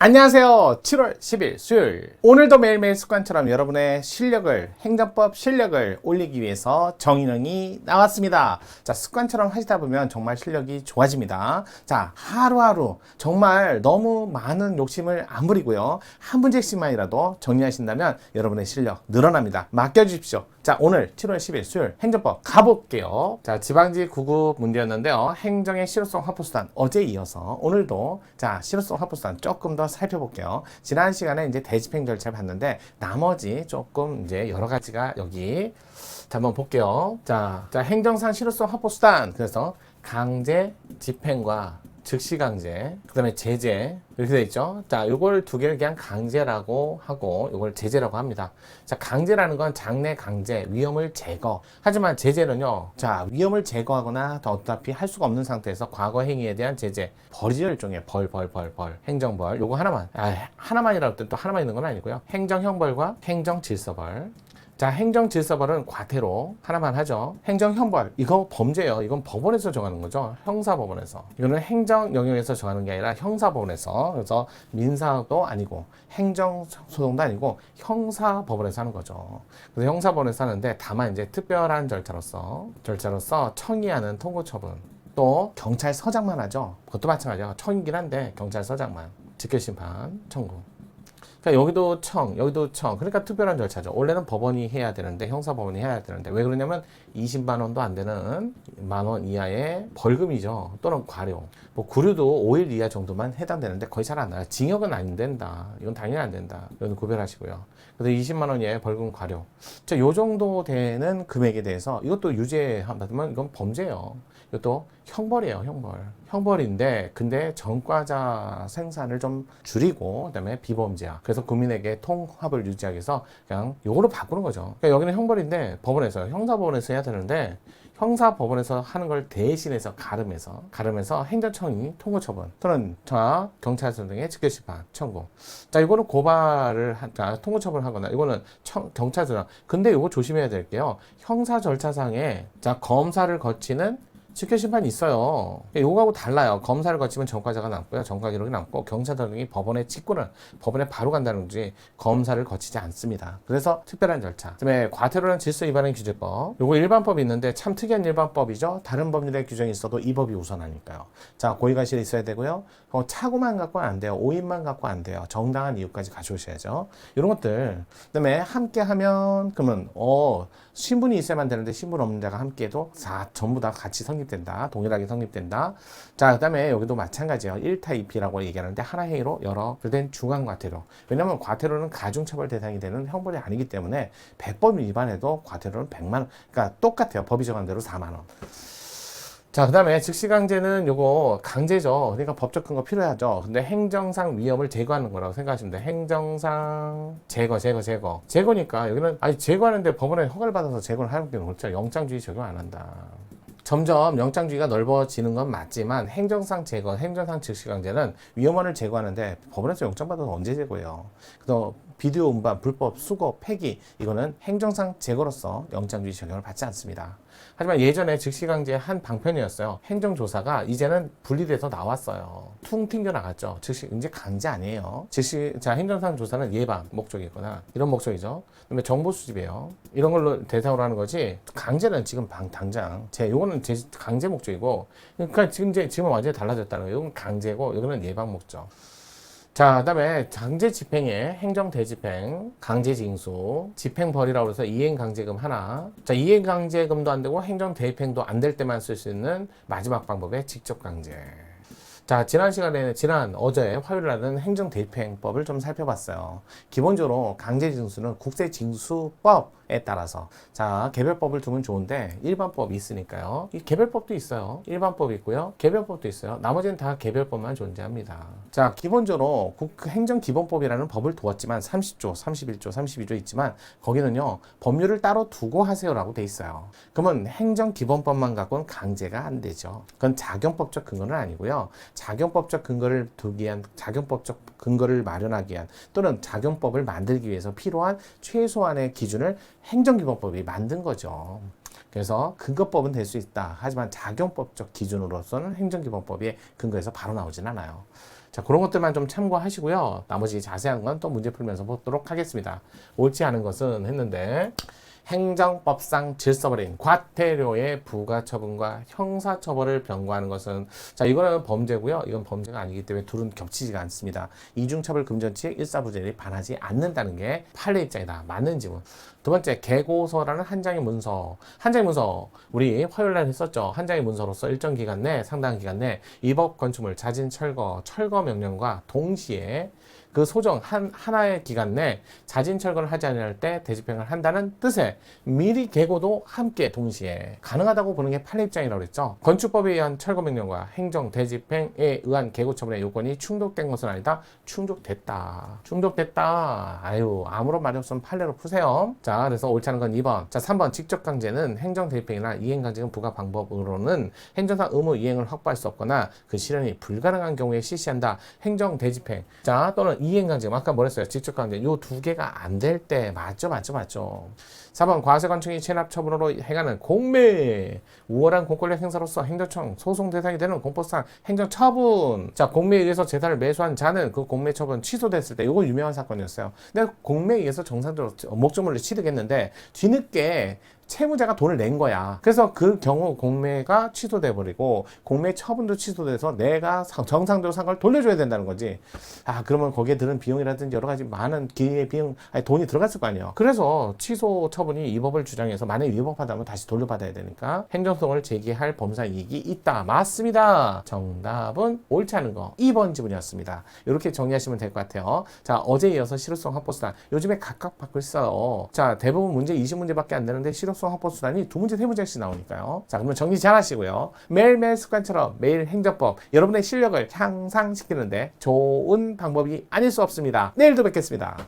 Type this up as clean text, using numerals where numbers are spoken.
안녕하세요. 7월 10일 수요일. 오늘도 매일매일 습관처럼 여러분의 실력을, 행정법 실력을 올리기 위해서 정인영이 나왔습니다. 자, 습관처럼 하시다 보면 정말 실력이 좋아집니다. 자, 하루하루 정말 너무 많은 욕심을 안 부리고요. 한 문제씩만이라도 정리하신다면 여러분의 실력 늘어납니다. 맡겨주십시오. 자, 오늘 7월 10일 수요일 행정법 가볼게요. 자, 지방지 9급 문제였는데요. 행정의 실효성 확보수단 어제 이어서 오늘도 자, 실효성 확보수단 조금 더 살펴볼게요. 지난 시간에 이제 대집행 절차를 봤는데 나머지 조금 이제 여러 가지가 여기 자, 한번 볼게요. 자, 행정상 실효성 확보수단 그래서 강제 집행과 즉시 강제, 그 다음에 제재 이렇게 돼 있죠. 자, 요걸 두 개를 그냥 강제라고 하고 요걸 제재라고 합니다. 자, 강제라는 건 장래 강제, 위험을 제거. 하지만 제재는요. 자, 위험을 제거하거나 어차피 할 수가 없는 상태에서 과거 행위에 대한 제재. 벌이죠, 일종의 벌. 행정벌. 요거 하나만. 하나만이라고 또 하나만 있는 건 아니고요. 행정형벌과 행정질서벌. 자, 행정질서벌은 과태료 하나만 하죠. 행정형벌 이거 범죄예요. 이건 법원에서 정하는 거죠. 형사법원에서. 이거는 행정 영역에서 정하는 게 아니라 형사법원에서. 그래서 민사도 아니고 행정소송도 아니고 형사법원에서 하는 거죠. 그래서 형사법원에서 하는데 다만 이제 특별한 절차로서 청의하는 통고처분. 또 경찰서장만 하죠. 그것도 마찬가지예요. 청이긴 한데 경찰서장만 직결심판 청구. 그러니까 여기도 청. 그러니까 특별한 절차죠. 원래는 법원이 해야 되는데, 형사법원이 해야 되는데. 왜 그러냐면 20만 원도 안 되는 10,000 원 이하의 벌금이죠. 또는 과료. 뭐 구류도 5일 이하 정도만 해당되는데 거의 잘 안 나요. 징역은 안 된다. 이건 당연히 안 된다. 이건 구별하시고요. 그래서 20만 원 이하의 벌금 과료. 자, 요 정도 되는 금액에 대해서 이것도 유죄받으면 이건 범죄예요. 이것도 형벌이에요, 형벌인데, 근데 전과자 생산을 좀 줄이고, 그 다음에 비범죄화. 그래서 국민에게 통합을 유지하기 위해서 그냥 요거로 바꾸는 거죠. 그러니까 여기는 형벌인데, 형사법원에서 해야 되는데, 형사법원에서 하는 걸 대신해서 가름해서 행정청이 통고처분 또는 경찰서 등의 직결심판 청구. 자, 이거는 고발을 통고처분을 하거나 이거는 경찰서장. 근데 이거 조심해야 될 게요. 형사 절차상에 검사를 거치는 직결심판이 있어요. 이거하고 달라요. 검사를 거치면 전과자가 남고요. 전과 기록이 남고 경찰서 등이 법원에 바로 간다는 거지 검사를 거치지 않습니다. 그래서 특별한 절차. 그다음에 과태료는 질서 위반행 규제법. 요거 일반법이 있는데 참 특이한 일반법이죠. 다른 법률의 규정이 있어도 이 법이 우선하니까요. 자, 고의가실이 있어야 되고요. 차고만 갖고는 안 돼요. 오인만 갖고 안 돼요. 정당한 이유까지 가져오셔야죠. 이런 것들. 그다음에 함께 하면 그러면 신분이 있어야만 되는데 신분 없는 자가 함께해도 전부 다 같이 성립된다. 동일하게 성립된다. 자, 그 다음에 여기도 마찬가지예요. 1타 2피라고 얘기하는데 하나 행위로 여러 된 중앙과태료. 왜냐하면 과태료는 가중처벌 대상이 되는 형벌이 아니기 때문에 100번 위반해도 과태료는 100만 원. 그러니까 똑같아요. 법이 정한 대로 4만 원. 자, 그 다음에 즉시강제는 요거 강제죠. 그러니까 법적 근거 필요하죠. 근데 행정상 위험을 제거하는 거라고 생각하시면 돼요. 행정상 제거니까 여기는 제거하는데 법원에 허가를 받아서 제거를 하는 게 그렇죠. 영장주의 적용 안 한다. 점점 영장주의가 넓어지는 건 맞지만 행정상 즉시강제는 위험원을 제거하는데 법원에서 영장 받아서 언제 제거해요. 그래서 비디오 음반, 불법, 수거, 폐기 이거는 행정상 제거로서 영장주의 적용을 받지 않습니다. 하지만 예전에 즉시강제의 한 방편이었어요. 행정조사가 이제는 분리돼서 나왔어요. 퉁 튕겨 나갔죠. 이제 강제 아니에요. 행정상 조사는 예방 목적이 있거나 이런 목적이죠. 그다음에 정보 수집이에요. 이런 걸로 대상으로 하는 거지. 강제는 지금 당장 요거는 강제 목적이고, 그러니까 지금 완전히 달라졌다는 거예요. 이건 강제고, 이거는 예방 목적. 자, 그 다음에 강제 집행에 행정 대집행, 강제 징수, 집행벌이라고 해서 이행강제금 하나. 자, 이행강제금도 안 되고 행정 대입행도 안 될 때만 쓸 수 있는 마지막 방법의 직접강제. 자, 어제 화요일 날은 행정대입행법을 좀 살펴봤어요. 기본적으로 강제징수는 국세징수법에 따라서 개별법을 두면 좋은데 일반법이 있으니까요. 이 개별법도 있어요. 일반법이 있고요. 개별법도 있어요. 나머지는 다 개별법만 존재합니다. 자, 기본적으로 행정기본법이라는 법을 두었지만 30조, 31조, 32조 있지만 거기는요. 법률을 따로 두고 하세요라고 돼 있어요. 그러면 행정기본법만 갖고는 강제가 안 되죠. 그건 작용법적 근거는 아니고요. 작용법적 근거를 마련하기 위한 또는 작용법을 만들기 위해서 필요한 최소한의 기준을 행정기본법이 만든 거죠. 그래서 근거법은 될 수 있다. 하지만 작용법적 기준으로서는 행정기본법의 근거에서 바로 나오진 않아요. 자, 그런 것들만 좀 참고하시고요. 나머지 자세한 건 또 문제 풀면서 보도록 하겠습니다. 옳지 않은 것은 했는데, 행정법상 질서버린 과태료의 부가처분과 형사처벌을 병고하는 것은, 자, 이거는 범죄고요. 이건 범죄가 아니기 때문에 둘은 겹치지가 않습니다. 이중처벌 금전치에 일사부재리 반하지 않는다는 게 판례 입장이다. 맞는 지문. 두 번째, 개고서라는 한 장의 문서. 한 장의 문서, 우리 화요일 날 했었죠. 한 장의 문서로서 일정 기간 내, 상당한 기간 내 위법 건축물 자진 철거 명령과 동시에 그 소정 하나의 기간 내 자진 철거를 하지 않을 때 대집행을 한다는 뜻의 미리 개고도 함께 동시에 가능하다고 보는 게 판례 입장이라고 그랬죠. 건축법에 의한 철거 명령과 행정 대집행에 의한 개고 처분의 요건이 충족된 것은 아니다. 충족됐다. 아유, 아무런 말이 없으면 판례로 푸세요. 자, 그래서 옳지 않은 건 2번. 자, 3번 직접 강제는 행정 대집행이나 이행 강제금 부과 방법으로는 행정상 의무 이행을 확보할 수 없거나 그 실현이 불가능한 경우에 실시한다. 행정 대집행. 자, 또는 이행강제금, 아까 뭐랬어요? 직접강제. 요 두 개가 안 될 때 맞죠. 4번 과세관청이 체납처분으로 행하는 공매, 우월한 공권력 행사로서 행정청 소송 대상이 되는 공법상 행정처분. 자, 공매에 의해서 재산을 매수한 자는 그 공매 처분 취소됐을 때, 이거 유명한 사건이었어요. 내가 공매에 의해서 정상적으로 목적물을 취득했는데 뒤늦게 채무자가 돈을 낸 거야. 그래서 그 경우 공매가 취소돼 버리고 공매 처분도 취소돼서 내가 정상적으로 산 걸 돌려줘야 된다는 거지. 아, 그러면 거기에 드는 비용이라든지 여러 가지 많은 기회 비용, 돈이 들어갔을 거 아니에요. 그래서 취소 처분이 위법을 주장해서 만약에 위법하다면 다시 돌려받아야 되니까 행정소송을 제기할 범사 이익이 있다. 맞습니다. 정답은 옳지 않은 거 2번 지문이었습니다. 이렇게 정리하시면 될 것 같아요. 자, 어제 이어서 실효성 확보수단. 요즘에 각각 바꿀 있어요. 자, 대부분 문제 20문제밖에 안 되는데 실효성 확보수단이 2문제, 3문제씩 나오니까요. 자, 그러면 정리 잘 하시고요. 매일매일 습관처럼 매일 행정법, 여러분의 실력을 향상시키는데 좋은 방법이 아닐 수 없습니다. 내일도 뵙겠습니다.